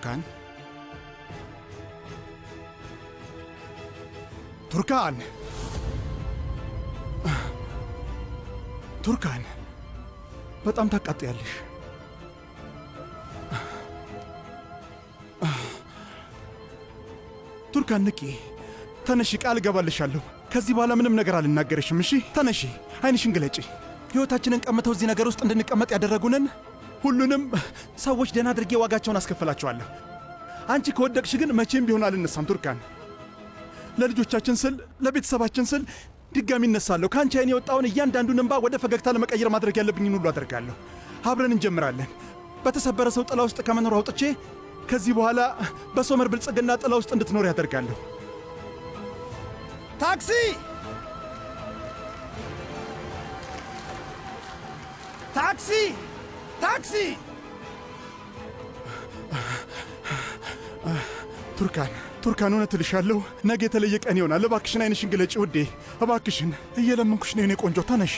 ቱርካን ቱርካን ቱርካን በጣም ታቃጥያለሽ። ቱርካን ንቂ፣ ተነሺ፣ ቃል እገባልሻለሁ። ከዚህ በኋላ ምንም ነገር አልናገርሽም። እሺ ተነሺ፣ ዓይንሽን ግለጪ። ሕይወታችንን ቀምተው እዚህ ነገር ውስጥ እንድንቀመጥ ያደረጉንን ሁሉንም ሰዎች ደህና አድርጌ ዋጋቸውን አስከፍላቸዋለሁ። አንቺ ከወደቅሽ ግን መቼም ቢሆን አልነሳም ቱርካን። ለልጆቻችን ስል ለቤተሰባችን ስል ድጋሚ እነሳለሁ። ከአንቺ ዓይን የወጣውን እያንዳንዱን እንባ ወደ ፈገግታ ለመቀየር ማድረግ ያለብኝን ሁሉ አደርጋለሁ። አብረን እንጀምራለን። በተሰበረ ሰው ጥላ ውስጥ ከመኖር አውጥቼ ከዚህ በኋላ በሶመር ብልጽግና ጥላ ውስጥ እንድትኖር ያደርጋለሁ። ታክሲ! ታክሲ! ታክሲ! ቱርካን እውነት እልሻለሁ፣ ነገ የተለየ ቀን ይሆናል። እባክሽን ዓይንሽን ግለጪ ውዴ፣ እባክሽን እየለመንኩሽ ነው የኔ ቆንጆ። ተነሺ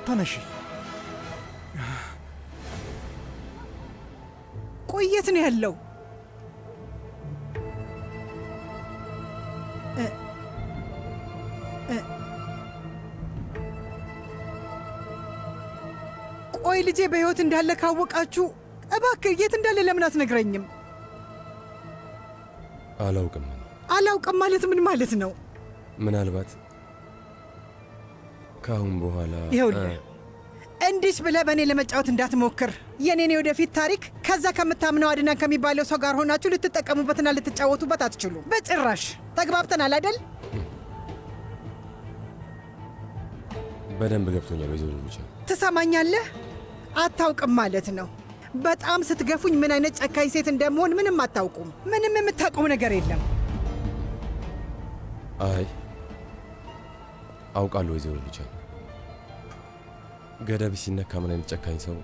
ተነሺ። ቆየት ነው ያለው? ቆይ ልጄ በሕይወት እንዳለ ካወቃችሁ እባክህ የት እንዳለ ለምን አትነግረኝም? አላውቅም። አላውቅም ማለት ምን ማለት ነው? ምናልባት ከአሁን በኋላ ይኸውልህ እንዲህ ብለህ በእኔ ለመጫወት እንዳትሞክር። የኔን የወደፊት ታሪክ ከዛ ከምታምነው አድናን ከሚባለው ሰው ጋር ሆናችሁ ልትጠቀሙበትና ልትጫወቱበት አትችሉም በጭራሽ። ተግባብተናል አይደል? በደንብ ገብቶኛል ወይዘሮ ብቻ። ትሰማኛለህ? አታውቅም ማለት ነው። በጣም ስትገፉኝ ምን አይነት ጨካኝ ሴት እንደምሆን ምንም አታውቁም። ምንም የምታውቁም ነገር የለም። አይ አውቃለሁ ወይዘሮ ብቻ። ገደብ ሲነካ ምን አይነት ጨካኝ ሰው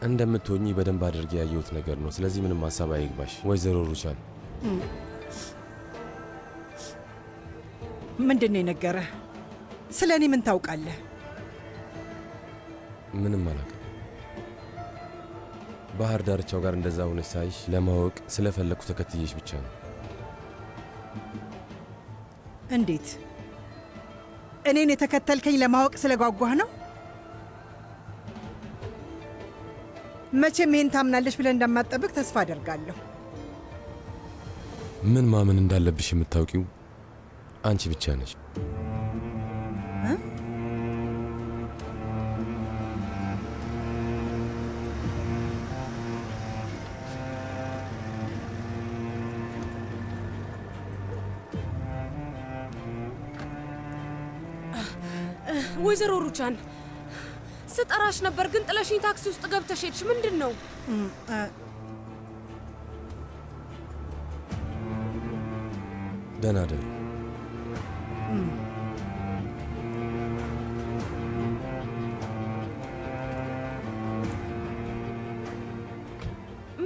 እንደምትሆኚ በደንብ አድርጌ ያየሁት ነገር ነው። ስለዚህ ምንም ሀሳብ አይግባሽ ወይዘሮ ሩቻል። ምንድን ነው የነገረህ? ስለ እኔ ምን ታውቃለህ? ምንም አላውቅም። ባህር ዳርቻው ጋር እንደዛ ሆነሽ ሳይሽ ለማወቅ ስለፈለኩ ተከትዬሽ ብቻ ነው። እንዴት? እኔን የተከተልከኝ ለማወቅ ስለጓጓህ ነው? መቼም ይህን ታምናለሽ ብለን እንደማትጠብቅ ተስፋ አደርጋለሁ። ምን ማመን እንዳለብሽ የምታውቂው አንቺ ብቻ ነሽ። ወይዘሮ ሩቻን ስጠራሽ ነበር፣ ግን ጥለሽኝ ታክሲ ውስጥ ገብተሽ ሄድሽ። ምንድን ነው? ደህና ደሩ።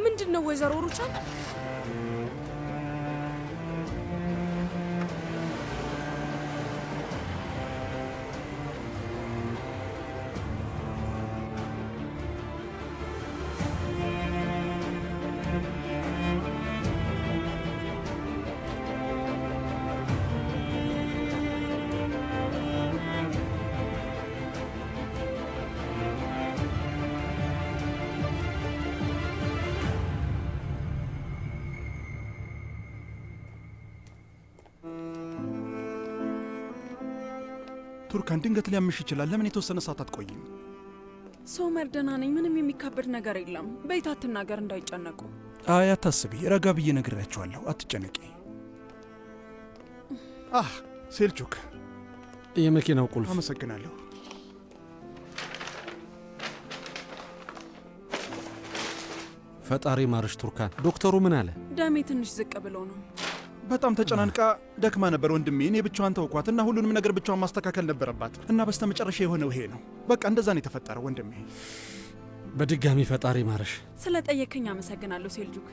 ምንድን ነው ወይዘሮ ሩቻን? ቱርካን ድንገት ሊያምሽ ይችላል። ለምን የተወሰነ ሰዓት አትቆይም? ሶመር ደህና ነኝ። ምንም የሚካበድ ነገር የለም። በይታ አትናገር እንዳይጨነቁ። አይ አታስቢ፣ ረጋ ብዬ ነግሬያቸዋለሁ። አትጨነቂ። ሴልቹክ፣ የመኪናው ቁልፍ። አመሰግናለሁ። ፈጣሪ ማርሽ ቱርካን። ዶክተሩ ምን አለ? ደሜ ትንሽ ዝቅ ብሎ ነው። በጣም ተጨናንቃ ደክማ ነበር ወንድሜ። እኔ ብቻዋን ተውኳት እና ሁሉንም ነገር ብቻዋን ማስተካከል ነበረባት እና በስተመጨረሻ የሆነው ይሄ ነው። በቃ እንደዛ ነው የተፈጠረው ወንድሜ። በድጋሚ ፈጣሪ ማረሽ። ስለ ጠየከኝ አመሰግናለሁ ሴልጁክ።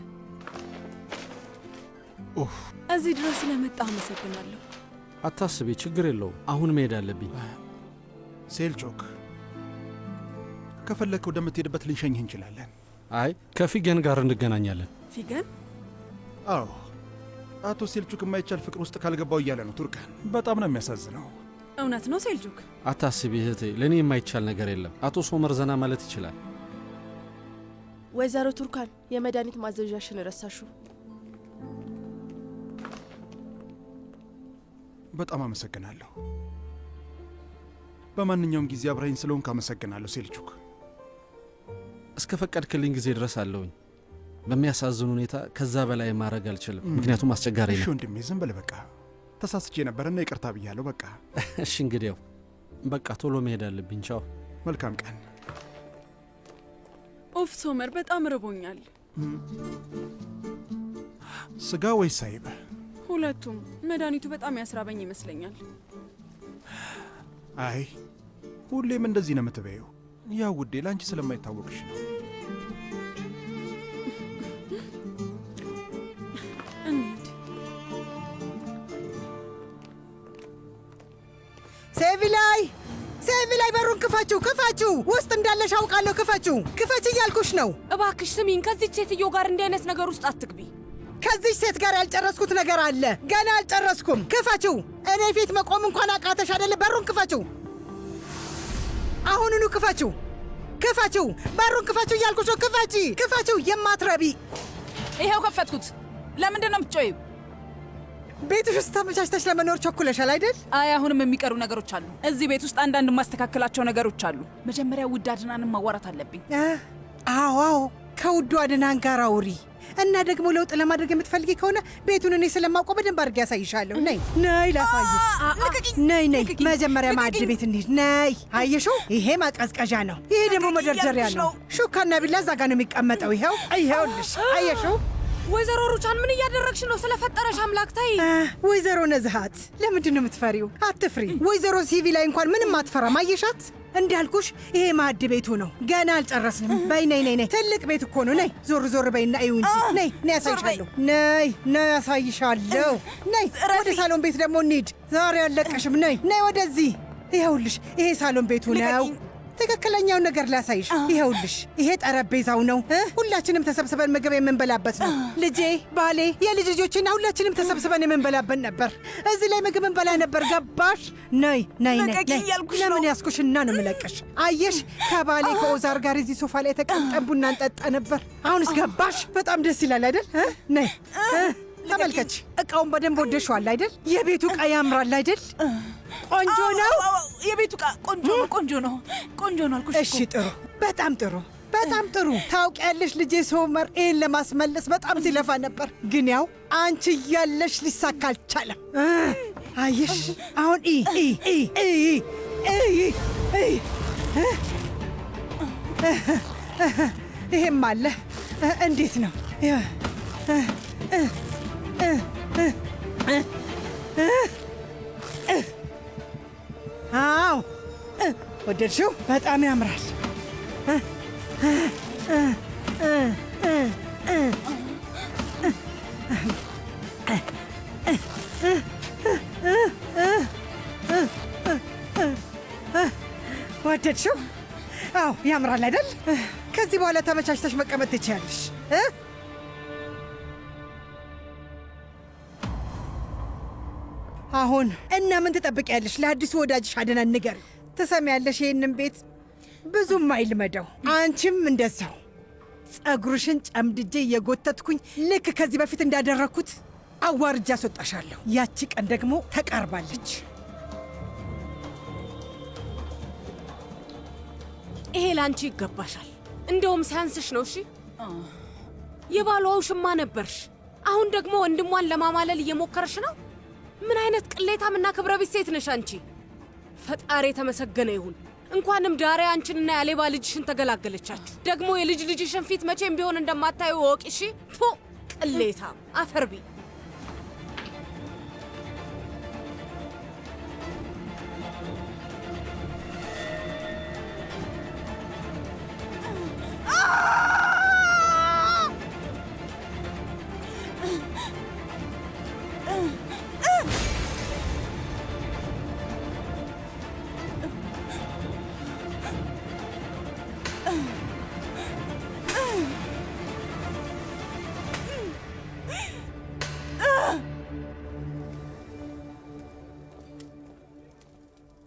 እዚህ ድረስ ስለመጣ አመሰግናለሁ። አታስቢ፣ ችግር የለውም። አሁን መሄድ አለብኝ። ሴልጆክ፣ ከፈለግህ ወደምትሄድበት ልንሸኝህ እንችላለን። አይ ከፊገን ጋር እንገናኛለን። ፊገን? አዎ አቶ ሴልቹክ የማይቻል ፍቅር ውስጥ ካልገባው እያለ ነው ቱርካን። በጣም ነው የሚያሳዝነው። እውነት ነው ሴልጁክ? አታስቢ እህቴ፣ ለእኔ የማይቻል ነገር የለም። አቶ ሶመር ዘና ማለት ይችላል። ወይዘሮ ቱርካን የመድኃኒት ማዘዣሽን ረሳሹ። በጣም አመሰግናለሁ። በማንኛውም ጊዜ አብረኸኝ ስለሆንክ አመሰግናለሁ ሴልቹክ። እስከ ፈቀድክልኝ ጊዜ ድረስ አለውኝ። በሚያሳዝን ሁኔታ ከዛ በላይ ማድረግ አልችልም፣ ምክንያቱም አስቸጋሪ ነው። እሺ ወንድሜ ዝም በል በቃ። ተሳስቼ ነበርና ይቅርታ ብያለሁ። በቃ እሺ እንግዲያው በቃ ቶሎ መሄድ አለብኝ። ቻው። መልካም ቀን። ኦፍ ሶመር፣ በጣም ርቦኛል። ስጋ ወይስ አይብ? ሁለቱም። መድኃኒቱ በጣም ያስራበኝ ይመስለኛል። አይ ሁሌም እንደዚህ ነው የምትበየው። ያው ውዴ ለአንቺ ስለማይታወቅሽ ነው። እንሂድ። ሴቪ ላይ በሩን ክፈችው! ክፈችው! ውስጥ እንዳለሽ አውቃለሁ። ክፈችው! ክፈች እያልኩሽ ነው። እባክሽ ስሚኝ፣ ከዚች ሴትዮ ጋር እንዲህ አይነት ነገር ውስጥ አትግቢ። ከዚች ሴት ጋር ያልጨረስኩት ነገር አለ። ገና አልጨረስኩም። ክፈችው! እኔ ፊት መቆም እንኳን አቃተሽ አይደለ? በሩን ክፈችው! አሁኑኑ ክፈችው! ክፈችው! በሩን ክፈችው እያልኩሽ ነው። ክፈቺ! ክፈችው! የማትረቢ! ይሄው ከፈትኩት። ለምንድን ነው የምትጮይው? ቤትሽ ውስጥ ተመቻችተሽ ለመኖር ቸኩለሻል አይደል? አይ አሁንም የሚቀሩ ነገሮች አሉ። እዚህ ቤት ውስጥ አንዳንድ የማስተካከላቸው ነገሮች አሉ። መጀመሪያ ውድ አድናንን ማዋራት አለብኝ። አዎ፣ ከውዱ አድናን ጋር አውሪ እና ደግሞ ለውጥ ለማድረግ የምትፈልጊ ከሆነ ቤቱን እኔ ስለማውቀው በደንብ አድርጌ ያሳይሻለሁ። ነይ ላሳይሽ። ነይ መጀመሪያ ማዕድ ቤት እንሂድ። ነይ። አየሽው? ይሄ ማቀዝቀዣ ነው። ይሄ ደግሞ መደርደሪያ ነው። ሹካና ቢላ እዛ ጋ ነው የሚቀመጠው። ይኸውልሽ። አየሽው? ወይዘሮ ሩቻን ምን እያደረግሽ ነው? ስለፈጠረሽ አምላክ ታይ። ወይዘሮ ነዝሃት ለምንድን ነው የምትፈሪው? አትፍሪ። ወይዘሮ ሲቪ ላይ እንኳን ምንም አትፈራም። አየሻት? እንዳልኩሽ ይሄ ማዕድ ቤቱ ነው። ገና አልጨረስንም። በይ ነይ። ትልቅ ቤት እኮ ነው። ነይ ዞር በይና እዩ እንጂ። ነይ ያሳይሻለሁ። ነይ ያሳይሻለሁ። ነይ ወደ ሳሎን ቤት ደግሞ እንሂድ። ዛሬ አልለቀሽም። ነይ ወደዚህ። ይኸውልሽ ይሄ ሳሎን ቤቱ ነው። ትክክለኛውን ነገር ላሳይሽ። ይኸውልሽ ይሄ ጠረጴዛው ነው። ሁላችንም ተሰብስበን ምግብ የምንበላበት ነው። ልጄ፣ ባሌ፣ የልጅ ልጆችና ሁላችንም ተሰብስበን የምንበላበት ነበር። እዚህ ላይ ምግብ እንበላ ነበር። ገባሽ? ነይ። ለምን ያስኩሽና ነው የምለቅሽ? አየሽ፣ ከባሌ ከኦዛር ጋር እዚህ ሶፋ ላይ ተቀምጠን ቡና እንጠጣ ነበር። አሁንስ ገባሽ? በጣም ደስ ይላል አይደል? ነይ ተመልከች። እቃውን በደንብ ወደሽዋል አይደል? የቤቱ እቃ ያምራል አይደል? ቆንጆ ነው። የቤቱ እቃ ቆንጆ ነው አልኩሽ። እሺ ጥሩ፣ በጣም ጥሩ። ታውቂያለሽ ልጄ ሶመር ይህን ለማስመለስ በጣም ሲለፋ ነበር፣ ግን ያው አንቺ እያለሽ ሊሳካ አልቻለም። አየሽ አሁን ይሄም አለ። እንዴት ነው? አዎ ወደድሽው? በጣም ያምራል። ወደድሽው? አዎ ያምራል አይደል? ከዚህ በኋላ ተመቻችተሽ መቀመጥ ትችያለሽ። አሁን እና ምን ትጠብቂያለሽ? ለአዲሱ ወዳጅሽ አድናን ንገር። ትሰሚያለሽ? ይህንን ቤት ብዙም አይልመደው። አንቺም እንደዛው ጸጉርሽን ጨምድጄ እየጎተትኩኝ ልክ ከዚህ በፊት እንዳደረግኩት አዋርጃ አስወጣሻለሁ። ያቺ ቀን ደግሞ ተቃርባለች። ይሄ ለአንቺ ይገባሻል። እንደውም ሲያንስሽ ነው። እሺ የባሏ ውሽማ ነበርሽ። አሁን ደግሞ ወንድሟን ለማማለል እየሞከርሽ ነው። ምን አይነት ቅሌታምና ክብረ ቢስ ሴት ነሽ አንቺ! ፈጣሪ የተመሰገነ ይሁን። እንኳንም ዳሪያ አንቺንና ያሌባ ልጅሽን ተገላገለቻችሁ። ደግሞ የልጅ ልጅሽን ፊት መቼም ቢሆን እንደማታዩ ወቂ። እሺ ፎ ቅሌታም አፈርቢ።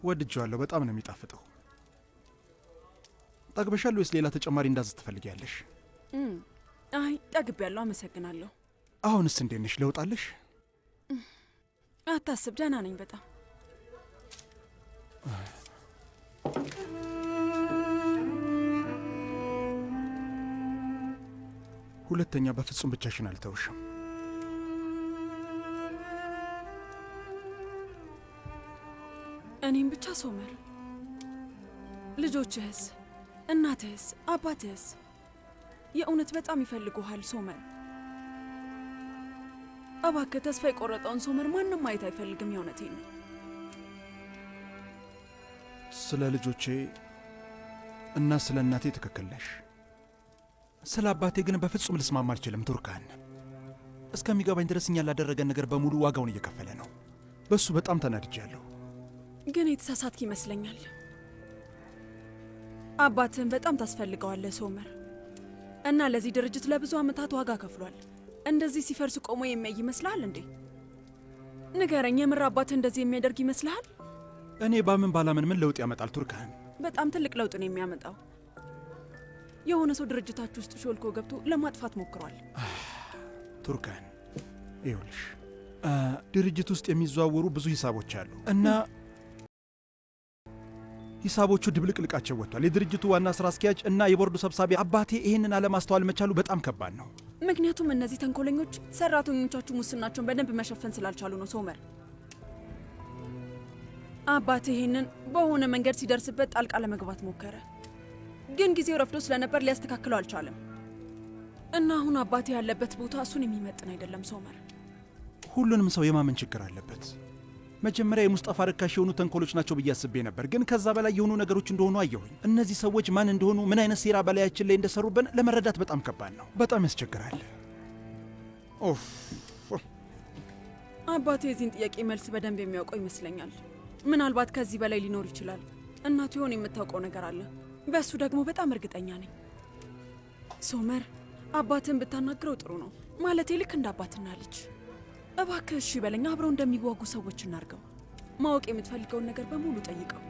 ወድጄዋለሁ። በጣም ነው የሚጣፍጠው። ጠግበሻል ወይስ ሌላ ተጨማሪ እንዳዝዝ ትፈልጊያለሽ? አይ ጠግቤያለሁ፣ አመሰግናለሁ። አሁንስ እንዴት ነሽ? ለውጣለሽ? አታስብ፣ ደህና ነኝ በጣም። ሁለተኛ በፍጹም ብቻሽን አልተውሽም። እኔም ብቻ ሶመር፣ ልጆችህስ፣ እናትህስ፣ አባትህስ የእውነት በጣም ይፈልጉሃል ሶመር። እባክህ ተስፋ የቆረጠውን ሶመር ማንም ማየት አይፈልግም። የእውነቴን ነው። ስለ ልጆቼ እና ስለ እናቴ ትክክል ነሽ። ስለ አባቴ ግን በፍጹም ልስማማ አልችልም ቱርካን። እስከሚገባኝ ድረስ እኛን ላደረገን ነገር በሙሉ ዋጋውን እየከፈለ ነው። በእሱ በጣም ተናድጃለሁ። ግን የተሳሳትክ ይመስለኛል። አባትህን በጣም ታስፈልገዋለህ ሶመር፣ እና ለዚህ ድርጅት ለብዙ ዓመታት ዋጋ ከፍሏል። እንደዚህ ሲፈርስ ቆሞ የሚያይ ይመስልሃል እንዴ? ንገረኝ፣ የምር አባትህ እንደዚህ የሚያደርግ ይመስልሃል? እኔ ባምን ባላምን ምን ለውጥ ያመጣል ቱርካን? በጣም ትልቅ ለውጥ ነው የሚያመጣው። የሆነ ሰው ድርጅታችሁ ውስጥ ሾልኮ ገብቶ ለማጥፋት ሞክሯል። ቱርካን ይኸውልሽ፣ ድርጅት ውስጥ የሚዘዋወሩ ብዙ ሂሳቦች አሉ እና ሂሳቦቹ ድብልቅልቃቸው ወጥቷል። የድርጅቱ ዋና ስራ አስኪያጅ እና የቦርዱ ሰብሳቢ አባቴ ይህንን አለማስተዋል መቻሉ በጣም ከባድ ነው። ምክንያቱም እነዚህ ተንኮለኞች ሰራተኞቻችሁ ሙስናቸውን በደንብ መሸፈን ስላልቻሉ ነው ሶመር። አባቴ ይህንን በሆነ መንገድ ሲደርስበት ጣልቃ ለመግባት ሞከረ፣ ግን ጊዜው ረፍዶ ስለነበር ሊያስተካክለው አልቻለም። እና አሁን አባቴ ያለበት ቦታ እሱን የሚመጥን አይደለም ሶመር። ሁሉንም ሰው የማመን ችግር አለበት። መጀመሪያ የሙስጠፋ ርካሽ የሆኑ ተንኮሎች ናቸው ብዬ አስቤ ነበር፣ ግን ከዛ በላይ የሆኑ ነገሮች እንደሆኑ አየሁኝ። እነዚህ ሰዎች ማን እንደሆኑ፣ ምን አይነት ሴራ በላያችን ላይ እንደሰሩብን ለመረዳት በጣም ከባድ ነው። በጣም ያስቸግራል። ኦፍ አባቴ የዚህን ጥያቄ መልስ በደንብ የሚያውቀው ይመስለኛል። ምናልባት ከዚህ በላይ ሊኖር ይችላል። እናቱ ይሆን የምታውቀው ነገር አለ። በእሱ ደግሞ በጣም እርግጠኛ ነኝ። ሶመር፣ አባትን ብታናግረው ጥሩ ነው። ማለቴ ልክ እንደ አባትና ልጅ። እባክህ እሺ በለኝ። አብረው እንደሚዋጉ ሰዎች እናርገው። ማወቅ የምትፈልገውን ነገር በሙሉ ጠይቀው።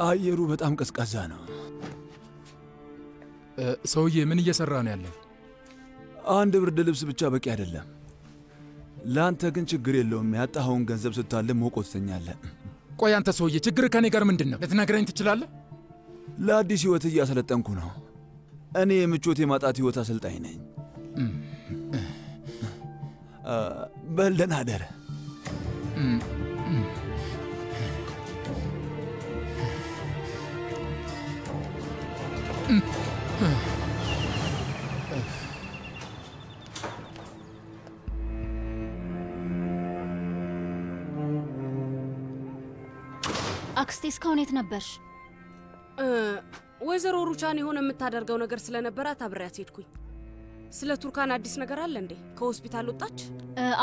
አየሩ በጣም ቀዝቃዛ ነው። ሰውዬ ምን እየሰራ ነው ያለው? አንድ ብርድ ልብስ ብቻ በቂ አይደለም። ለአንተ ግን ችግር የለውም። ያጣኸውን ገንዘብ ስታለም ሞቆ ትተኛለህ። ቆይ አንተ ሰውዬ ችግር ከኔ ጋር ምንድን ነው? ልትነግረኝ ትችላለህ? ለአዲስ ሕይወት እያሰለጠንኩ ነው። እኔ የምቾት የማጣት ሕይወት አሰልጣኝ ነኝ። በል ደህና አደር። አክስቴ እስካሁን የት ነበርሽ? ወይዘሮ ሩቻን የሆነ የምታደርገው ነገር ስለነበራት አብሬያት ሄድኩኝ። ስለ ቱርካን አዲስ ነገር አለ እንዴ? ከሆስፒታል ወጣች?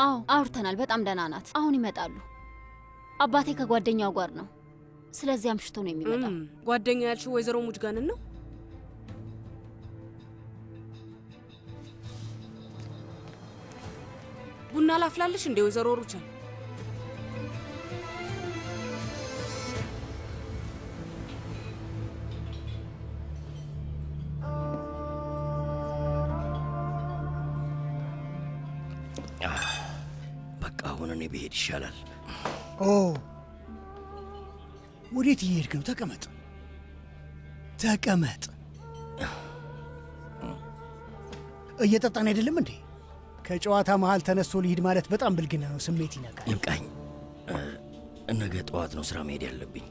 አዎ አውርተናል። በጣም ደህና ናት። አሁን ይመጣሉ። አባቴ ከጓደኛው ጋር ነው። ስለዚህ አምሽቶ ነው የሚመጣው። ጓደኛ ያልሽው ወይዘሮ ሙጅጋንን ነው? ቡና ላፍላልሽ እንዴ ወይዘሮ ሩቻን? በቃ አሁን እኔ ብሄድ ይሻላል። ኦ ወዴት እየሄድክ ነው? ተቀመጥ ተቀመጥ። እየጠጣን አይደለም እንዴ? ከጨዋታ መሃል ተነስቶ ሊሄድ ማለት በጣም ብልግና ነው። ስሜት ይነካል። ይብቃኝ። ነገ ጠዋት ነው ስራ መሄድ ያለብኝ።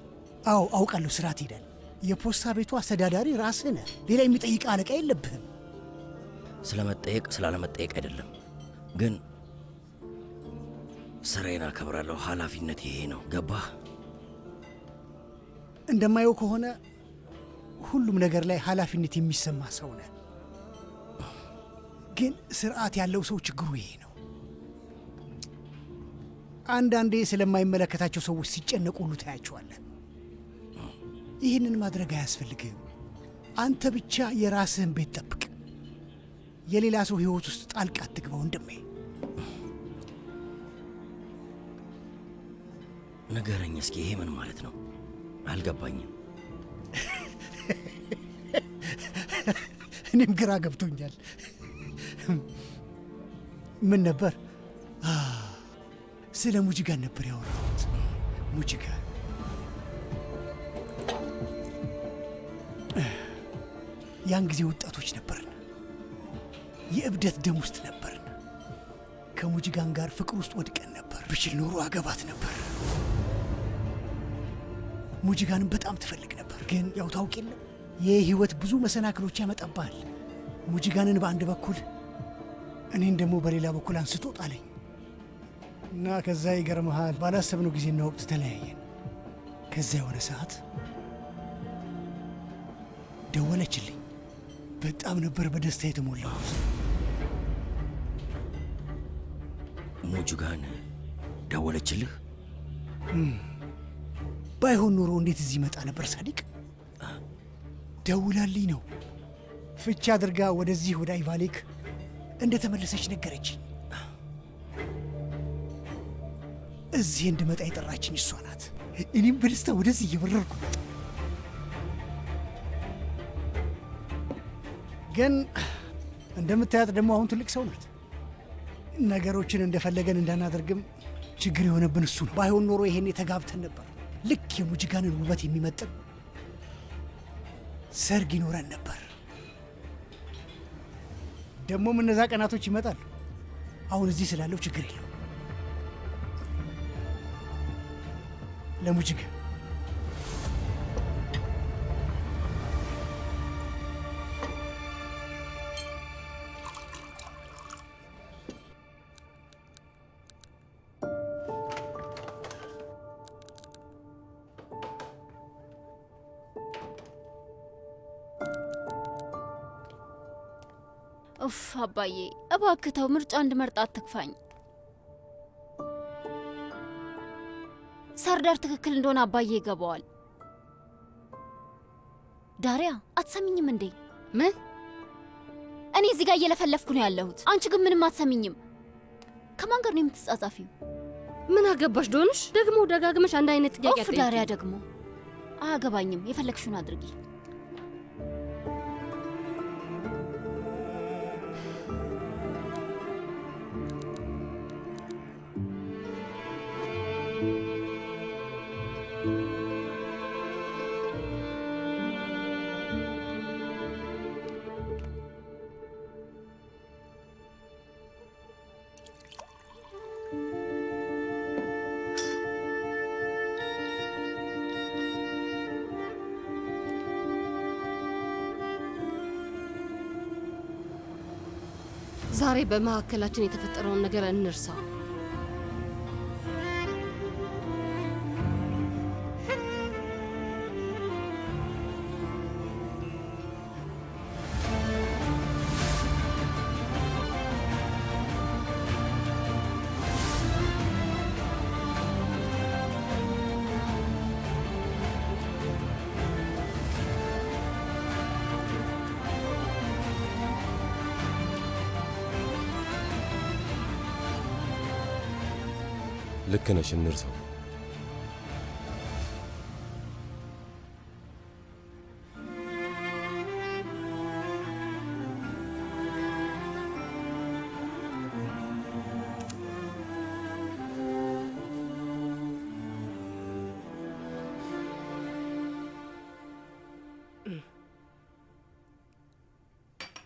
አዎ አውቃለሁ፣ ስራ ትሄዳል። የፖስታ ቤቱ አስተዳዳሪ ራስህ ነህ። ሌላ የሚጠይቅ አለቃ የለብህም። ስለመጠየቅ ስላለመጠየቅ አይደለም፣ ግን ስራዬን አከብራለሁ። ኃላፊነት ይሄ ነው። ገባህ? እንደማየው ከሆነ ሁሉም ነገር ላይ ኃላፊነት የሚሰማ ሰው ነህ። ግን ስርዓት ያለው ሰው ችግሩ ይሄ ነው። አንዳንዴ ስለማይመለከታቸው ሰዎች ሲጨነቁ ሁሉ ታያቸዋለን። ይህንን ማድረግ አያስፈልግም። አንተ ብቻ የራስህን ቤት ጠብቅ። የሌላ ሰው ህይወት ውስጥ ጣልቃ አትግባ ወንድሜ። ንገረኝ እስኪ ይሄ ምን ማለት ነው? አልገባኝም። እኔም ግራ ገብቶኛል። ምን ነበር? ስለ ሙጂጋን ነበር ያወራሁት። ሙጂጋን ያን ጊዜ ወጣቶች ነበርን። የእብደት ደም ውስጥ ነበርን። ከሙጂጋን ጋር ፍቅር ውስጥ ወድቀን ነበር። ብችል ኖሮ አገባት ነበር። ሙጂጋንን በጣም ትፈልግ ነበር። ግን ያው ታውቅ የለ ይህ ህይወት ብዙ መሰናክሎች ያመጣብሃል። ሙጂጋንን በአንድ በኩል እኔን ደግሞ በሌላ በኩል አንስቶ ጣለኝ እና ከዛ ይገርመሃል ባላሰብነው ጊዜና ወቅት ተለያየን። ከዛ የሆነ ሰዓት ደወለችልኝ። በጣም ነበር በደስታ የተሞላሁት። ሙጂጋን ደወለችልህ? ባይሆን ኖሮ እንዴት እዚህ መጣ ነበር ሳዲቅ። ደውላልኝ ነው ፍቻ አድርጋ ወደዚህ ወደ አይቫሌክ እንደተመለሰች ነገረችኝ። እዚህ እንድመጣ የጠራችኝ እሷ ናት። እኔም በደስታ ወደዚህ እየበረርኩ መጣ። ግን እንደምታያት ደግሞ አሁን ትልቅ ሰው ናት። ነገሮችን እንደፈለገን እንዳናደርግም ችግር የሆነብን እሱ ነው። ባይሆን ኖሮ ይሄን ተጋብተን ነበር። ልክ የሙጂጋንን ውበት የሚመጥን ሰርግ ይኖረን ነበር። ደግሞም እነዛ ቀናቶች ይመጣሉ። አሁን እዚህ ስላለው ችግር የለው። ለሙጂጋ ኡፍ አባዬ እባክህ ተው፣ ምርጫ እንድመርጥ አትክፋኝ። ሰርዳር ትክክል እንደሆነ አባዬ ይገባዋል። ዳሪያ አትሰሚኝም እንዴ? ምን? እኔ እዚህ ጋር እየለፈለፍኩ ነው ያለሁት፣ አንቺ ግን ምንም አትሰሚኝም። ከማን ጋር ነው የምትጻጻፊው? ምን አገባሽ ዶንሽ? ደግሞ ደጋግመሽ አንድ አይነት ጥያቄ ኡፍ ዳሪያ ደግሞ አያገባኝም። የፈለግሽውን አድርጊ። ዛሬ በመካከላችን የተፈጠረውን ነገር እንርሳ። ልክ ነሽ፣ እንርሳው።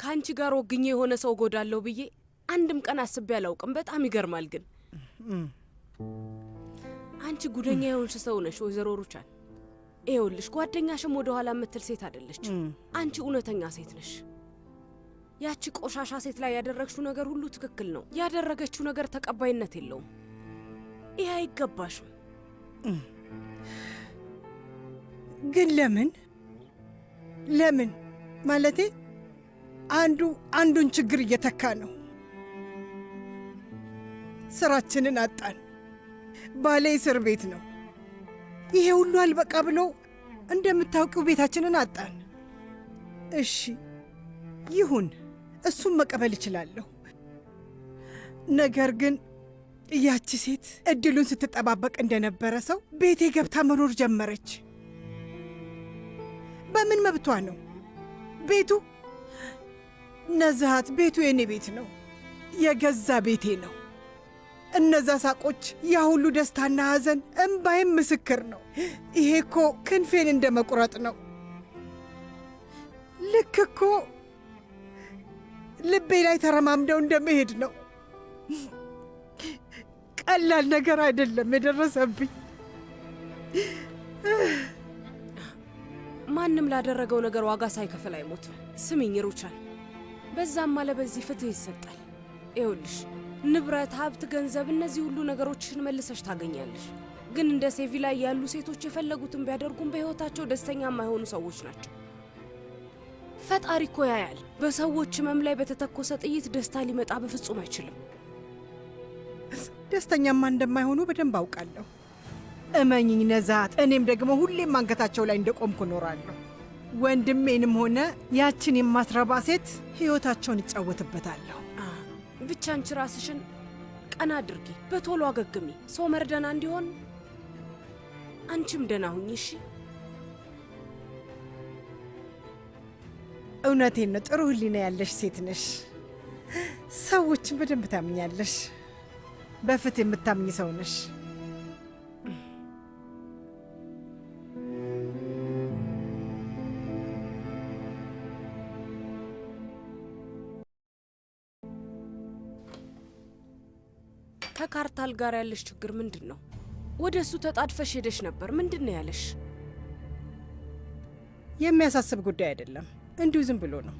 ከአንቺ ጋር ወግኜ የሆነ ሰው ጎዳለሁ ብዬ አንድም ቀን አስቤ አላውቅም። በጣም ይገርማል። ግን አንቺ ጉደኛ የሆንሽ ሰው ነሽ ወይዘሮ ሩቻን። ይኸውልሽ ጓደኛሽም ወደ ኋላ የምትል ሴት አይደለች። አንቺ እውነተኛ ሴት ነሽ። ያቺ ቆሻሻ ሴት ላይ ያደረግሽው ነገር ሁሉ ትክክል ነው። ያደረገችው ነገር ተቀባይነት የለውም። ይህ አይገባሽም። ግን ለምን ማለቴ አንዱ አንዱን ችግር እየተካ ነው። ስራችንን አጣን። ባሌ እስር ቤት ነው። ይሄ ሁሉ አልበቃ ብሎ እንደምታውቂው ቤታችንን አጣን። እሺ ይሁን፣ እሱም መቀበል እችላለሁ። ነገር ግን ያቺ ሴት እድሉን ስትጠባበቅ እንደነበረ ሰው ቤቴ ገብታ መኖር ጀመረች። በምን መብቷ ነው? ቤቱ ነዝሃት፣ ቤቱ የኔ ቤት ነው፣ የገዛ ቤቴ ነው። እነዛ ሳቆች፣ ያ ሁሉ ደስታና ሐዘን፣ እምባይም ምስክር ነው። ይሄ እኮ ክንፌን እንደ መቁረጥ ነው። ልክ እኮ ልቤ ላይ ተረማምደው እንደመሄድ ነው። ቀላል ነገር አይደለም የደረሰብኝ። ማንም ላደረገው ነገር ዋጋ ሳይከፍል አይሞትም። ስሚኝ ሩቻል፣ በዛም አለ በዚህ ፍትህ ይሰጣል። ይኸውልሽ ንብረት፣ ሀብት፣ ገንዘብ፣ እነዚህ ሁሉ ነገሮችን መልሰሽ ታገኛለሽ። ግን እንደ ሴቪ ላይ ያሉ ሴቶች የፈለጉትን ቢያደርጉም በሕይወታቸው ደስተኛ የማይሆኑ ሰዎች ናቸው። ፈጣሪ እኮ ያያል። በሰዎች ህመም ላይ በተተኮሰ ጥይት ደስታ ሊመጣ በፍጹም አይችልም። ደስተኛማ እንደማይሆኑ በደንብ አውቃለሁ። እመኝኝ ነዛት፣ እኔም ደግሞ ሁሌም አንገታቸው ላይ እንደቆምኩ እኖራለሁ። ወንድሜንም ሆነ ያችን የማትረባ ሴት ሕይወታቸውን እጫወትበታለሁ። ብቻ አንቺ ራስሽን ቀና አድርጊ፣ በቶሎ አገግሚ። ሶመር ደህና እንዲሆን አንቺም ደህና ሁኚ። እሺ? እውነቴን ነው። ጥሩ ህሊና ያለሽ ሴት ነሽ። ሰዎችን በደንብ ታምኛለሽ። በፍትህ የምታምኝ ሰው ነሽ። ከካርታል ጋር ያለሽ ችግር ምንድን ነው? ወደ እሱ ተጣድፈሽ ሄደሽ ነበር። ምንድን ነው ያለሽ? የሚያሳስብ ጉዳይ አይደለም፣ እንዲሁ ዝም ብሎ ነው።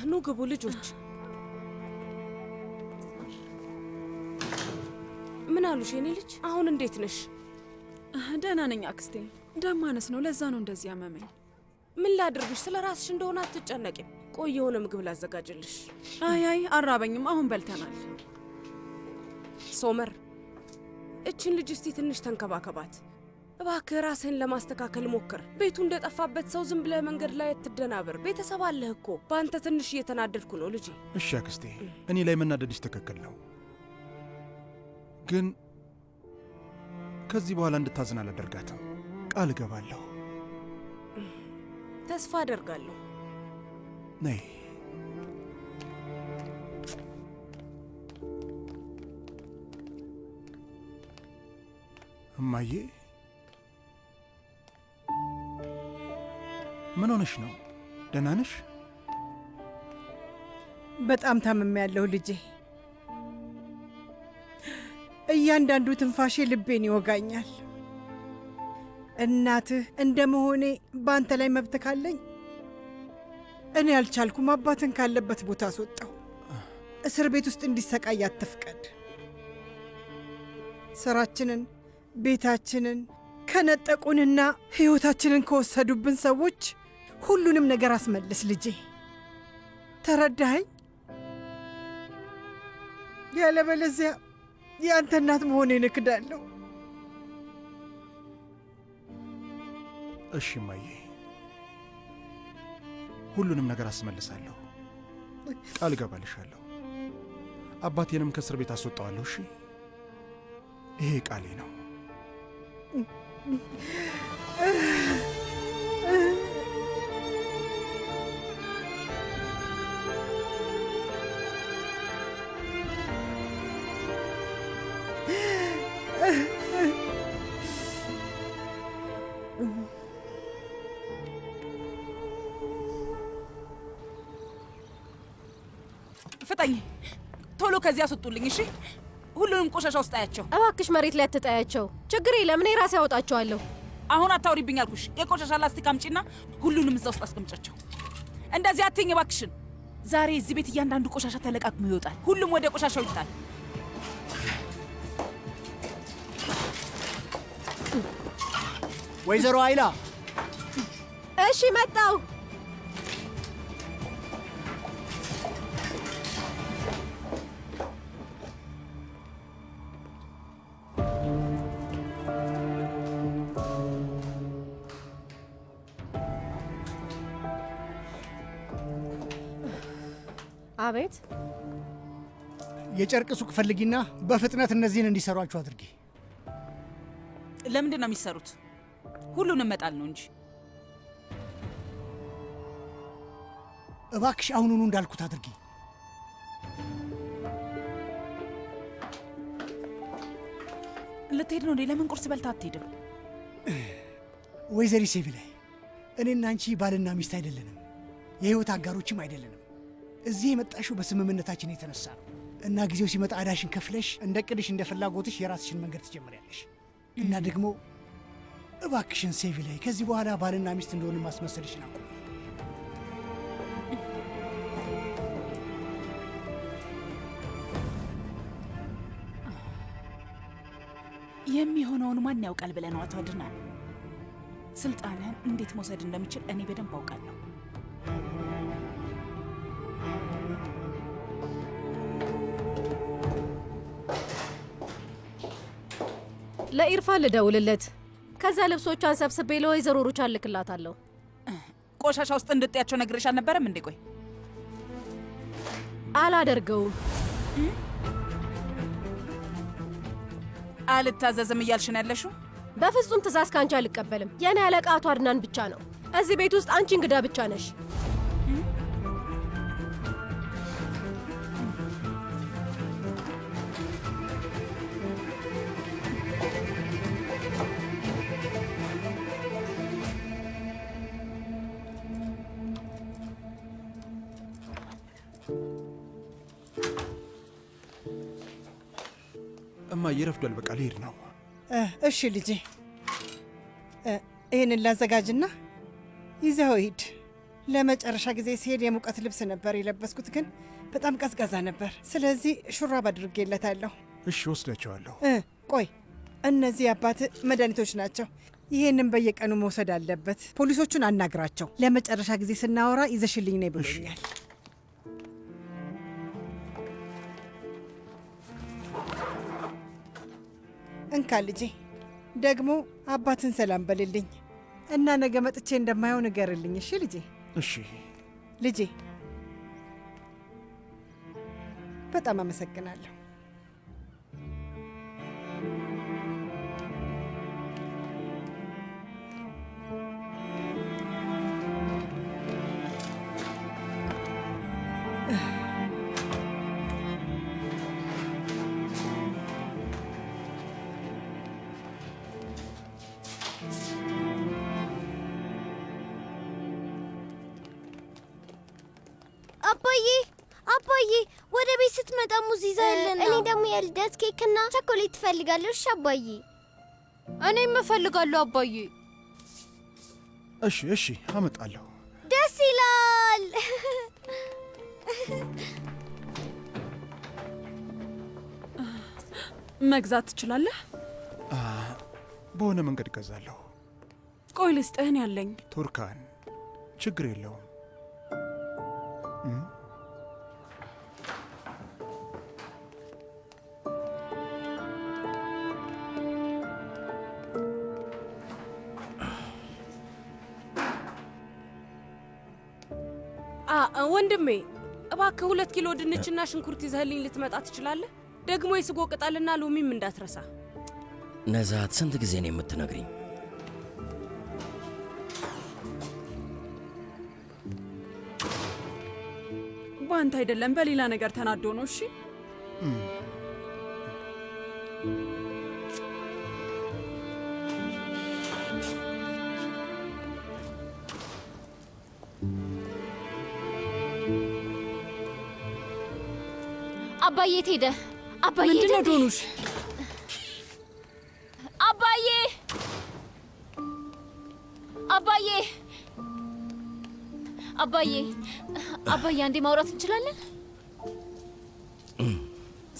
ኑ ግቡ ልጆች። ምን አሉሽ የኔ ልጅ? አሁን እንዴት ነሽ? ደህና ነኝ አክስቴ። ደም ማነስ ነው፣ ለዛ ነው እንደዚህ ያመመኝ። ምን ላድርግሽ? ስለ ራስሽ እንደሆነ አትጨነቂም። ቆይ የሆነ ምግብ ላዘጋጅልሽ። አይ አራበኝም፣ አሁን በልተናል። ሶመር፣ እችን ልጅ እስቲ ትንሽ ተንከባከባት እባክህ። ራስህን ለማስተካከል ሞክር። ቤቱ እንደጠፋበት ሰው ዝም ብለህ መንገድ ላይ አትደናበር። ቤተሰብ አለህ እኮ። በአንተ ትንሽ እየተናደድኩ ነው ልጄ። እሺ አክስቴ፣ እኔ ላይ መናደድሽ ትክክል ነው፣ ግን ከዚህ በኋላ እንድታዝን አላደርጋትም። ቃል እገባለሁ። ተስፋ አደርጋለሁ። ነይ። እማዬ፣ ምን ሆነሽ ነው? ደህና ነሽ? በጣም ታምሜያለሁ ልጄ። እያንዳንዱ ትንፋሼ ልቤን ይወጋኛል። እናትህ እንደ መሆኔ በአንተ ላይ መብት ካለኝ እኔ አልቻልኩም። አባትን ካለበት ቦታ አስወጣው። እስር ቤት ውስጥ እንዲሰቃይ አትፍቀድ። ስራችንን፣ ቤታችንን ከነጠቁንና ሕይወታችንን ከወሰዱብን ሰዎች ሁሉንም ነገር አስመልስ ልጄ። ተረዳኸኝ? ያለበለዚያ የአንተ እናት መሆኔን እክዳለሁ። እሺ እማዬ፣ ሁሉንም ነገር አስመልሳለሁ። ቃል እገባልሻለሁ። አባቴንም ከእስር ቤት አስወጣዋለሁ። እሺ? ይሄ ቃሌ ነው። ፍጠኝ! ቶሎ ከዚህ አስወጡልኝ። እሺ? ሁሉንም ቆሻሻ ውስጥ አያቸው። እባክሽ መሬት ላይ አትጣያቸው። ችግር የለም፣ እኔ ራሴ አወጣቸዋለሁ። አሁን አታውሪብኝ አልኩሽ። የቆሻሻ ላስቲክ አምጪና ሁሉንም እዛ ውስጥ አስቀምጫቸው። እንደዚህ አትይኝ እባክሽን። ዛሬ እዚህ ቤት እያንዳንዱ ቆሻሻ ተለቃቅሞ ይወጣል። ሁሉም ወደ ቆሻሻው ይጣል። ወይዘሮ አይላ። እሺ መጣው። አቤት። የጨርቅ ሱቅ ፈልጊና በፍጥነት እነዚህን እንዲሰሯቸው አድርጊ። ለምንድን ነው የሚሰሩት? ሁሉንም መጣል ነው እንጂ። እባክሽ አሁኑኑ እንዳልኩት አድርጊ። ልትሄድ ነው እንዴ? ለምን ቁርስ በልታ አትሄድም? ወይዘሪ ሴቪ ላይ እኔና አንቺ ባልና ሚስት አይደለንም፣ የህይወት አጋሮችም አይደለንም። እዚህ የመጣሽው በስምምነታችን የተነሳ ነው እና ጊዜው ሲመጣ አዳሽን ከፍለሽ እንደ ቅድሽ እንደ ፍላጎትሽ የራስሽን መንገድ ትጀምሪያለሽ። እና ደግሞ እባክሽን ሴቪ ላይ ከዚህ በኋላ ባልና ሚስት እንደሆነ ማስመሰልሽን አቁሚ። የሚሆነውን ማን ያውቃል ብለህ ነው አቶ አድናን? ስልጣንህን እንዴት መውሰድ እንደምችል እኔ በደንብ አውቃለሁ። ለኢርፋን ልደውልለት፣ ከዛ ልብሶቿን ሰብስቤ ለወይዘሮ ሩቻን ልክላታለሁ። ቆሻሻ ውስጥ እንድጥያቸው ነግሬሽ አልነበረም እንዴ? ቆይ አላደርገውም። አልታዘዝም እያልሽ ነው ያለሽው? በፍጹም ትእዛዝ ከአንቺ አልቀበልም። የኔ አለቃ አቶ አድናን ብቻ ነው። እዚህ ቤት ውስጥ አንቺ እንግዳ ብቻ ነሽ። እማዬ ረፍዷል። በቃ ልሄድ ነው። እሺ ልጄ፣ ይህንን ላዘጋጅና ይዘኸው ሂድ። ለመጨረሻ ጊዜ ሲሄድ የሙቀት ልብስ ነበር የለበስኩት፣ ግን በጣም ቀዝቃዛ ነበር። ስለዚህ ሹራብ አድርጌለታለሁ። እሺ ወስዳቸዋለሁ። ቆይ፣ እነዚህ አባት መድኃኒቶች ናቸው። ይህንን በየቀኑ መውሰድ አለበት። ፖሊሶቹን አናግራቸው። ለመጨረሻ ጊዜ ስናወራ ይዘሽልኝ ነይ ብሎኛል። እንካ ልጄ፣ ደግሞ አባትን ሰላም በልልኝ እና ነገ መጥቼ እንደማየው ንገርልኝ። እሺ ልጄ? እሺ ልጄ፣ በጣም አመሰግናለሁ። አባዬ ወደ ቤት ስትመጣ ሙዝ ይዘህልን። እኔ ደግሞ የልደት ኬክና ቸኮሌት ትፈልጋለሁ። እሺ አባዬ? እኔም እፈልጋለሁ አባዬ። እሺ እሺ፣ አመጣለሁ። ደስ ይላል። መግዛት ትችላለህ? በሆነ መንገድ እገዛለሁ። ቆይ ልስጥህን ያለኝ። ቱርካን፣ ችግር የለውም። ወንድሜ እባክህ 2 ኪሎ ድንችና ሽንኩርት ይዘህልኝ ልትመጣ ትችላለህ? ደግሞ የስጎ ቅጠልና ሎሚም እንዳትረሳ። ነዛት፣ ስንት ጊዜ ነው የምትነግሪኝ? በአንተ አይደለም በሌላ ነገር ተናዶ ነው። እሺ አባዬ የት ሄደ? አባዬ ምንድን ነው ዶኑሽ? አባዬ አባዬ አባዬ አባዬ፣ አንዴ ማውራት እንችላለን?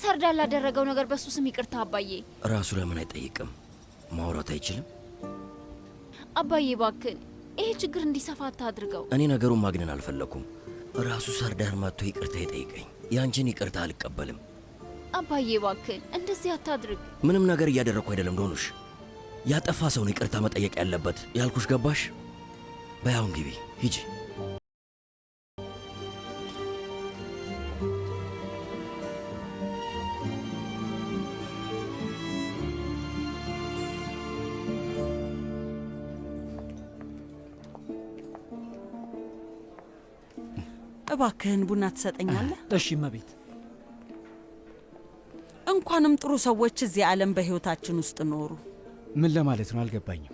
ሰርዳ ላደረገው ነገር በሱ ስም ይቅርታ አባዬ። ራሱ ለምን አይጠይቅም? ማውራት አይችልም? አባዬ እባክህን ይሄ ችግር እንዲሰፋ አታድርገው። እኔ ነገሩን ማግነን አልፈለኩም። ራሱ ሰርዳር መጥቶ ይቅርታ ይጠይቀኝ። ያንቺን ይቅርታ አልቀበልም። አባዬ እባክህን እንደዚህ አታድርግ። ምንም ነገር እያደረግኩ አይደለም ዶኑሽ። ያጠፋ ሰውን ይቅርታ መጠየቅ ያለበት ያልኩሽ ገባሽ? በያውን ግቢ ሂጂ። እባክህን ቡና ትሰጠኛለህ? እሺ እመቤት። እንኳንም ጥሩ ሰዎች እዚህ ዓለም በሕይወታችን ውስጥ ኖሩ። ምን ለማለት ነው? አልገባኝም።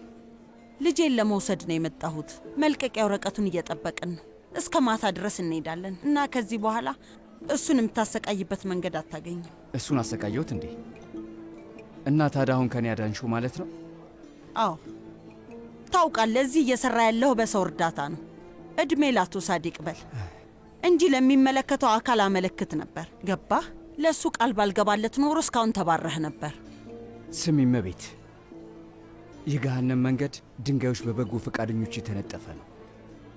ልጄን ለመውሰድ ነው የመጣሁት። መልቀቂያ ወረቀቱን እየጠበቅን ነው። እስከ ማታ ድረስ እንሄዳለን እና ከዚህ በኋላ እሱን የምታሰቃይበት መንገድ አታገኝም። እሱን አሰቃየሁት እንዴ? እና ታዲያ አሁን ከኔ አዳንሽው ማለት ነው? አዎ ታውቃለህ፣ እዚህ እየሰራ ያለው በሰው እርዳታ ነው። እድሜ ላቶ ሳዲቅ በል እንጂ ለሚመለከተው አካል አመለክት ነበር። ገባህ? ለእሱ ቃል ባልገባለት ኖሮ እስካሁን ተባረህ ነበር። ስሚ እመቤት፣ የገሃነም መንገድ ድንጋዮች በበጎ ፈቃደኞች የተነጠፈ ነው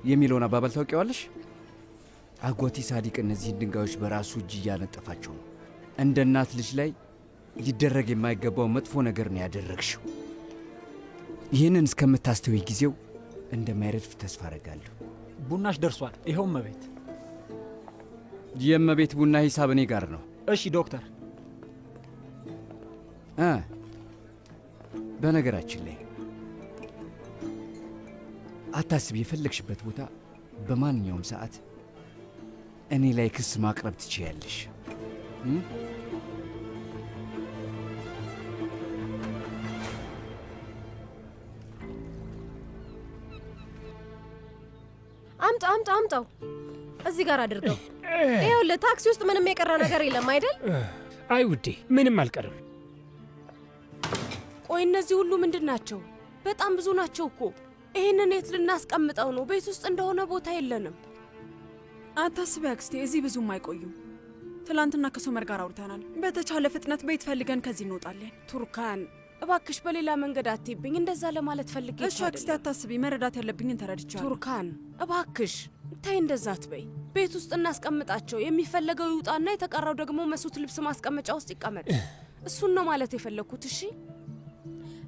የሚለውን አባባል ታውቂዋለሽ? አጎቴ ሳዲቅ እነዚህን ድንጋዮች በራሱ እጅ እያነጠፋቸው ነው። እንደ እናት ልጅ ላይ ሊደረግ የማይገባው መጥፎ ነገር ነው ያደረግሽው። ይህንን እስከምታስተውይ ጊዜው እንደማይረድፍ ተስፋ አረጋለሁ። ቡናሽ ደርሷል። ይኸው እመቤት። የእመቤት ቡና ሂሳብ እኔ ጋር ነው። እሺ ዶክተር። በነገራችን ላይ አታስብ፣ የፈለግሽበት ቦታ በማንኛውም ሰዓት እኔ ላይ ክስ ማቅረብ ትችያለሽ። አምጣው እዚህ ጋር አድርገው። ይኸውልህ ታክሲ ውስጥ ምንም የቀረ ነገር የለም አይደል? አይ ውዴ፣ ምንም አልቀርም። ቆይ እነዚህ ሁሉ ምንድን ናቸው? በጣም ብዙ ናቸው እኮ። ይህንን የት ልናስቀምጠው ነው? ቤት ውስጥ እንደሆነ ቦታ የለንም። አታስቢ አክስቴ፣ እዚህ ብዙም አይቆዩም። ትላንትና ከሶመር ጋር አውርተናል። በተቻለ ፍጥነት ቤት ፈልገን ከዚህ እንወጣለን። ቱርካን እባክሽ በሌላ መንገድ አትይብኝ። እንደዛ ለማለት ፈልጌ። እሺ አክስቴ አታስቢ፣ መረዳት ያለብኝን ተረድቻለሁ። ቱርካን እባክሽ ታይ፣ እንደዛ አትበይ። ቤት ውስጥ እናስቀምጣቸው። የሚፈለገው ይውጣና የተቀረው ደግሞ መሱት ልብስ ማስቀመጫ ውስጥ ይቀመጥ። እሱን ነው ማለት የፈለግኩት። እሺ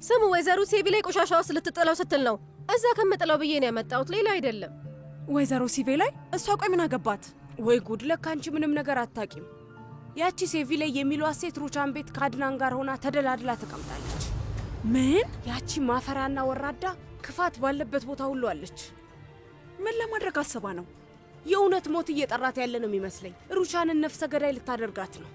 ስሙ፣ ወይዘሮ ሲቪ ላይ ቆሻሻ ውስጥ ልትጥለው ስትል ነው እዛ ከምጥለው ብዬ ነው ያመጣሁት፣ ሌላ አይደለም። ወይዘሮ ሲቪ ላይ? እሷ ቆይ ምን አገባት? ወይ ጉድ! ለካ አንቺ ምንም ነገር አታቂም። ያቺ ሴቪ ላይ የሚሏት ሴት ሩቻን ቤት ከአድናን ጋር ሆና ተደላድላ ተቀምጣለች። ምን? ያቺ ማፈሪያና ወራዳ ክፋት ባለበት ቦታ ሁሉ አለች። ምን ለማድረግ አስባ ነው? የእውነት ሞት እየጠራት ያለ ነው የሚመስለኝ። ሩቻንን ነፍሰ ገዳይ ልታደርጋት ነው።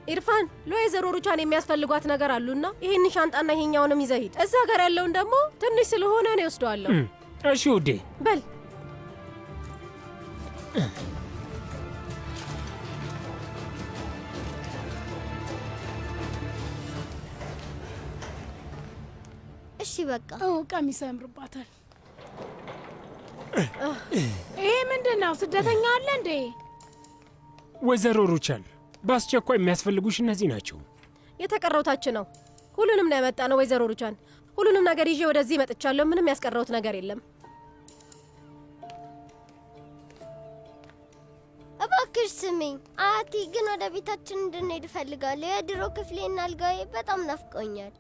ኢርፋን፣ ለወይዘሮ ሩቻን የሚያስፈልጓት ነገር አሉና ይህን ሻንጣና ይሄኛውንም ይዘህ ሂድ። እዛ ጋር ያለውን ደግሞ ትንሽ ስለሆነ ነው ይወስደዋለሁ። እሺ ውዴ። በል እሺ በቃ። ቀሚስ ያምርባታል። ይሄ ምንድን ነው? ስደተኛ አለ እንዴ? ወይዘሮ ሩቻን፣ በአስቸኳይ የሚያስፈልጉሽ እነዚህ ናቸው። የተቀረው ታች ነው። ሁሉንም ነው ያመጣ ነው። ወይዘሮ ሩቻን፣ ሁሉንም ነገር ይዤ ወደዚህ መጥቻለሁ። ምንም ያስቀረውት ነገር የለም። እባክሽ ስሚኝ አያቴ፣ ግን ወደ ቤታችን እንድንሄድ እፈልጋለሁ። የድሮ ክፍሌና አልጋዬ በጣም ናፍቆኛል።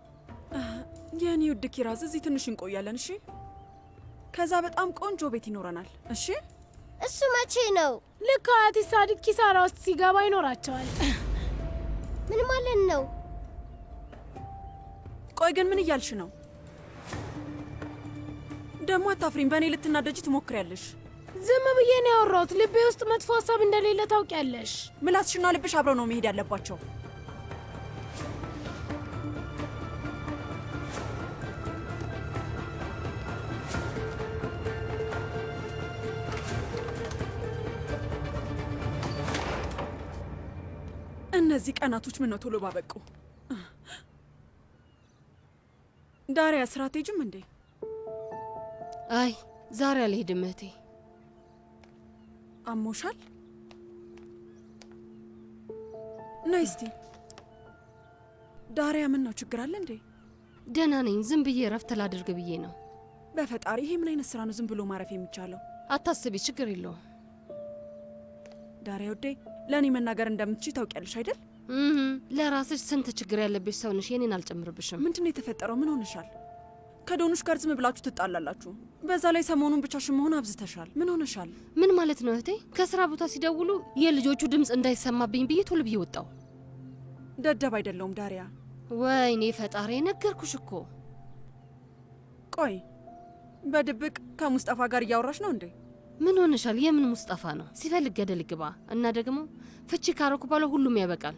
የኔ ውድ ኪራዝ፣ እዚህ ትንሽ እንቆያለን። እሺ፣ ከዛ በጣም ቆንጆ ቤት ይኖረናል። እሺ። እሱ መቼ ነው? ልክ አያቴ ሳዲቅ ኪሳራ ውስጥ ሲገባ ይኖራቸዋል። ምን ማለት ነው? ቆይ ግን ምን እያልሽ ነው? ደግሞ አታፍሪም? በእኔ ልትናደጂ ትሞክሪያለሽ። ዝም ብዬ ነው ያወራሁት። ልቤ ውስጥ መጥፎ ሀሳብ እንደሌለ ታውቂያለሽ። ምላስሽና ልብሽ አብረው ነው መሄድ ያለባቸው። እነዚህ ቀናቶች ምን ነው ቶሎ ባበቁ። ዳሪያ ስራ አትሄጂም እንዴ? አይ ዛሬ አልሄድም እህቴ። አሞሻል? ነይ እስቲ። ዳሪያ ምን ነው ችግር አለ እንዴ? ደህና ነኝ። ዝም ብዬ እረፍት ላድርግ ብዬ ነው። በፈጣሪ ይሄ ምን አይነት ስራ ነው ዝም ብሎ ማረፍ የሚቻለው? አታስቢ፣ ችግር የለውም። ዳሪያ ውዴ፣ ለእኔ መናገር እንደምትችይ ታውቂያለሽ አይደል? ለራስሽ ስንት ችግር ያለብሽ ሰው ነሽ። የኔን አልጨምርብሽም። ምንድን ነው የተፈጠረው? ምን ሆነሻል? ከዶኑሽ ጋር ዝም ብላችሁ ትጣላላችሁ። በዛ ላይ ሰሞኑን ብቻሽን መሆን አብዝተሻል። ምን ሆነሻል? ምን ማለት ነው እህቴ? ከስራ ቦታ ሲደውሉ የልጆቹ ድምፅ እንዳይሰማብኝ ብዬ ቶሎ ብዬ ወጣው። ደደብ አይደለሁም ዳሪያ። ወይኔ ፈጣሪ፣ ነገርኩሽ እኮ። ቆይ በድብቅ ከሙስጠፋ ጋር እያወራሽ ነው እንዴ? ምን ሆነሻል? የምን ሙስጠፋ ነው? ሲፈልግ ገደል ግባ። እና ደግሞ ፍቺ ካረኩ ባለ ሁሉም ያበቃል።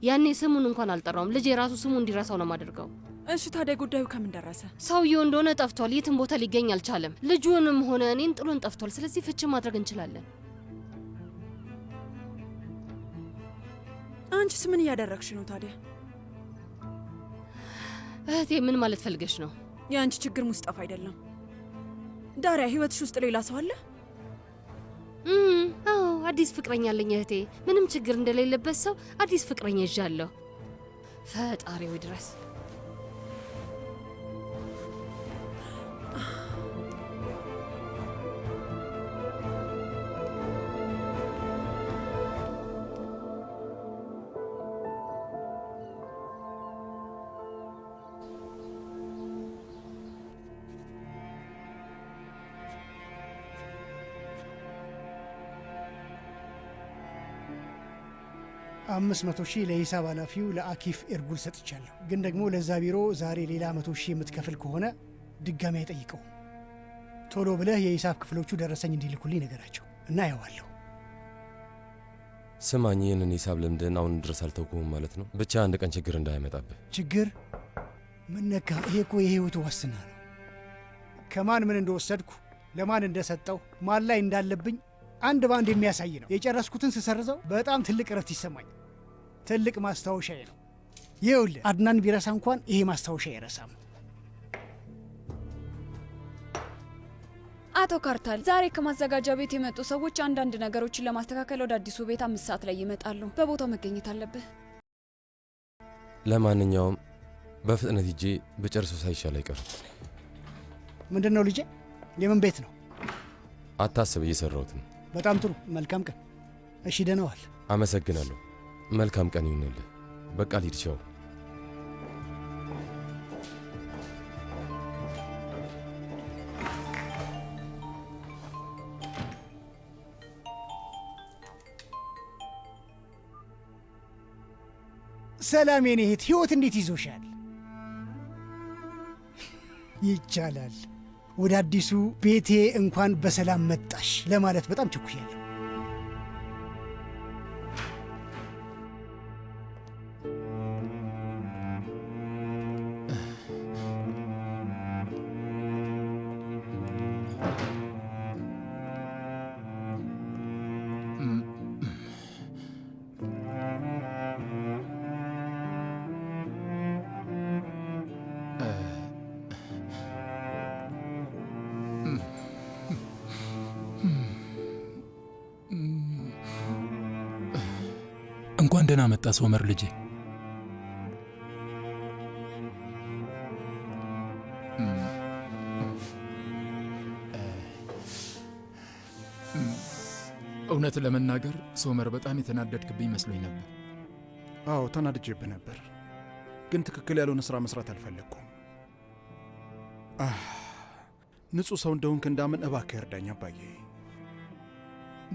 ያኔ ስሙን እንኳን አልጠራውም። ልጅ የራሱ ስሙ እንዲረሳው ነው ማደርገው። እሺ ታዲያ ጉዳዩ ከምን ደረሰ? ሰውየው እንደሆነ ጠፍቷል። የትም ቦታ ሊገኝ አልቻለም። ልጁንም ሆነ እኔን ጥሎን ጠፍቷል። ስለዚህ ፍቺ ማድረግ እንችላለን። አንቺስ ምን እያደረግሽ ነው ታዲያ? እህቴ ምን ማለት ፈልገሽ ነው? የአንቺ ችግር ሙስጠፋ አይደለም። ዳሪያ ህይወትሽ ውስጥ ሌላ ሰው አለ? አዎ አዲስ ፍቅረኛ አለኝ እህቴ። ምንም ችግር እንደሌለበት ሰው አዲስ ፍቅረኛ ይዣለሁ። ፈጣሪው ድረስ አምስት 100 ሺህ ለሂሳብ ኃላፊው ለአኪፍ ኤርጉል ሰጥቻለሁ። ግን ደግሞ ለዛ ቢሮ ዛሬ ሌላ 100 ሺህ የምትከፍል ከሆነ ድጋሚ አይጠይቀው። ቶሎ ብለህ የሂሳብ ክፍሎቹ ደረሰኝ እንዲልኩልኝ ነገራቸው እና ያዋለሁ። ስማኝ፣ ይህንን ሂሳብ ልምድን አሁን ድረስ አልተውኩም ማለት ነው? ብቻ አንድ ቀን ችግር እንዳይመጣብህ። ችግር? ምን ነካ? ይሄ እኮ የህይወቱ ዋስትና ነው። ከማን ምን እንደወሰድኩ፣ ለማን እንደሰጠው፣ ማን ላይ እንዳለብኝ አንድ ባንድ የሚያሳይ ነው። የጨረስኩትን ስሰርዘው በጣም ትልቅ እረፍት ይሰማኝ። ትልቅ ማስታወሻዬ ነው። ይኸውልህ አድናን ቢረሳ እንኳን ይሄ ማስታወሻ አይረሳም። አቶ ካርታል፣ ዛሬ ከማዘጋጃ ቤት የመጡ ሰዎች አንዳንድ ነገሮችን ለማስተካከል ወደ አዲሱ ቤት 5 ሰዓት ላይ ይመጣሉ። በቦታው መገኘት አለብህ። ለማንኛውም በፍጥነት ሂጄ በጨርሶ ሳይሻል አይቀርም። ምንድን ነው ልጄ? የምን ቤት ነው? አታስብ፣ እየሰራሁት ነው። በጣም ጥሩ። መልካም ቀን። እሺ፣ ደህና ዋል። አመሰግናለሁ። መልካም ቀን ይሁንልህ። በቃ ልሂድ። ቻው። ሰላም የኔ እህት፣ ህይወት እንዴት ይዞሻል? ይቻላል። ወደ አዲሱ ቤቴ እንኳን በሰላም መጣሽ ለማለት በጣም ቸኩያለሁ። እንኳን ደህና መጣ ሶመር ልጄ። እውነት ለመናገር ሶመር በጣም የተናደድክብኝ መስሎኝ ነበር። አዎ ተናድጄብህ ነበር፣ ግን ትክክል ያልሆነ ሥራ መስራት አልፈለግኩም። ንጹሕ ሰው እንደሆንክ እንዳምን እባክህ እርዳኝ አባዬ።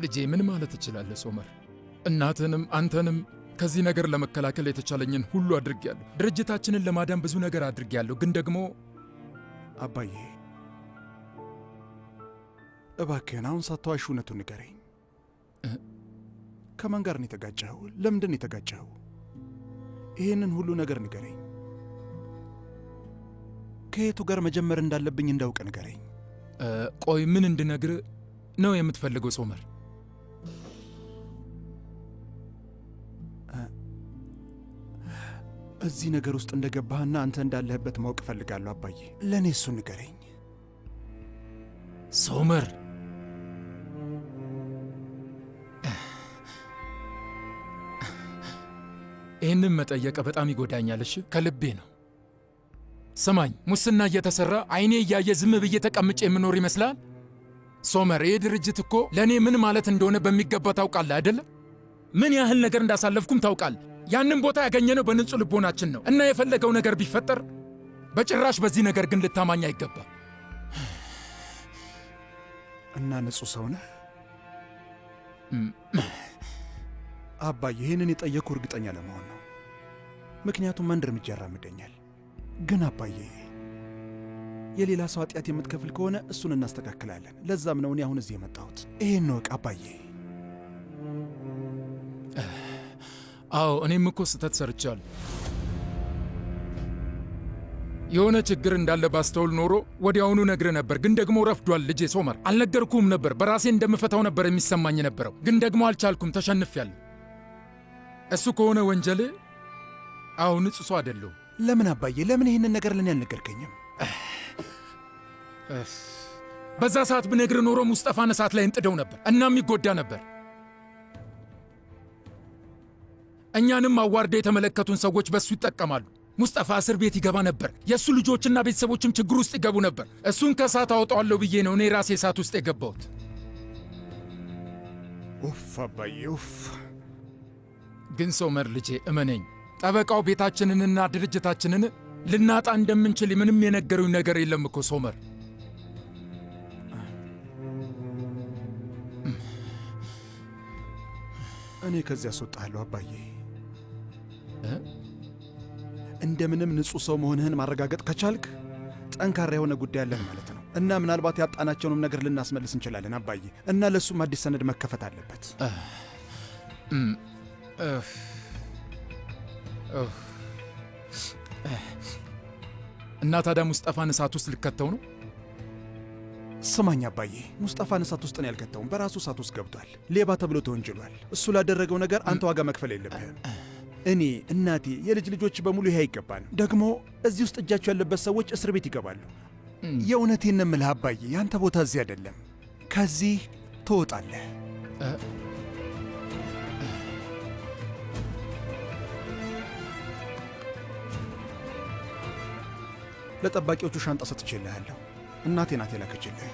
ልጄ ምን ማለት እችላለሁ ሶመር? እናትንም አንተንም ከዚህ ነገር ለመከላከል የተቻለኝን ሁሉ አድርጌያለሁ። ድርጅታችንን ለማዳን ብዙ ነገር አድርጌያለሁ። ግን ደግሞ አባዬ እባክህን አሁን ሳትዋሽ እውነቱን ንገረኝ። ከማን ጋር ነው የተጋጨኸው? ለምንድን ነው የተጋጨኸው? ይህንን ሁሉ ነገር ንገረኝ። ከየቱ ጋር መጀመር እንዳለብኝ እንዳውቅ ንገረኝ። ቆይ ምን እንድነግር ነው የምትፈልገው ሶመር? እዚህ ነገር ውስጥ እንደገባህና አንተ እንዳለህበት ማወቅ እፈልጋለሁ አባዬ። ለእኔ እሱ ንገረኝ ሶመር። ይህንን መጠየቅ በጣም ይጎዳኛል። እሺ ከልቤ ነው። ስማኝ፣ ሙስና እየተሰራ አይኔ እያየ ዝም ብዬ ተቀምጬ የምኖር ይመስላል? ሶመር፣ ይህ ድርጅት እኮ ለእኔ ምን ማለት እንደሆነ በሚገባ ታውቃለህ አይደለም? ምን ያህል ነገር እንዳሳለፍኩም ታውቃለህ። ያንን ቦታ ያገኘነው በንጹህ ልቦናችን ነው እና የፈለገው ነገር ቢፈጠር በጭራሽ በዚህ ነገር ግን ልታማኝ አይገባም። እና ንጹህ ሰው ነህ አባዬ? ይህንን የጠየኩ እርግጠኛ ለመሆን ነው፣ ምክንያቱም አንድ እርምጃ ያራምደኛል። ግን አባዬ የሌላ ሰው ኃጢአት የምትከፍል ከሆነ እሱን እናስተካክላለን። ለዛም ነው እኔ አሁን እዚህ የመጣሁት። ይሄን ነው አባዬ። አዎ እኔም እኮ ስህተት ሰርቻለሁ። የሆነ ችግር እንዳለ ባስተውል ኖሮ ወዲያውኑ ነግረ ነበር። ግን ደግሞ ረፍዷል ልጄ ሶመር። አልነገርኩም ነበር። በራሴ እንደምፈታው ነበር የሚሰማኝ ነበረው። ግን ደግሞ አልቻልኩም፣ ተሸንፌያለሁ። እሱ ከሆነ ወንጀል አሁን ንጹህ ሰው አይደለሁም። ለምን አባዬ? ለምን ይህንን ነገር ለኔ አልነገርከኝም? በዛ ሰዓት ብነግር ኖሮ ሙስጠፋን እሳት ላይ እንጥደው ነበር፣ እናም ይጎዳ ነበር። እኛንም አዋርደው የተመለከቱን ሰዎች በሱ ይጠቀማሉ። ሙስጠፋ እስር ቤት ይገባ ነበር። የእሱ ልጆችና ቤተሰቦችም ችግር ውስጥ ይገቡ ነበር። እሱን ከእሳት አወጣዋለሁ ብዬ ነው እኔ ራሴ እሳት ውስጥ የገባሁት። ኡፍ አባዬ ኡፍ። ግን ሶመር ልጄ እመነኝ፣ ጠበቃው ቤታችንንና ድርጅታችንን ልናጣ እንደምንችል ምንም የነገሩኝ ነገር የለም እኮ ሶመር። እኔ ከዚህ አስወጣለሁ አባዬ። እንደምንም ንጹህ ሰው መሆንህን ማረጋገጥ ከቻልክ ጠንካራ የሆነ ጉዳይ አለን ማለት ነው። እና ምናልባት ያጣናቸውንም ነገር ልናስመልስ እንችላለን አባዬ። እና ለእሱም አዲስ ሰነድ መከፈት አለበት። እና ታዲያ ሙስጠፋን እሳት ውስጥ ልከተው ነው? ስማኝ አባዬ፣ ሙስጠፋን እሳት ውስጥ ነው ያልከተውም። በራሱ እሳት ውስጥ ገብቷል። ሌባ ተብሎ ተወንጅሏል። እሱ ላደረገው ነገር አንተ ዋጋ መክፈል የለብህም። እኔ፣ እናቴ፣ የልጅ ልጆች በሙሉ ይሄ አይገባንም። ደግሞ እዚህ ውስጥ እጃቸው ያለበት ሰዎች እስር ቤት ይገባሉ። የእውነቴን እምልህ አባዬ፣ ያንተ ቦታ እዚህ አይደለም። ከዚህ ትወጣለህ። ለጠባቂዎቹ ሻንጣ ሰጥቼልሃለሁ። እናቴ ናት የላከችልህ።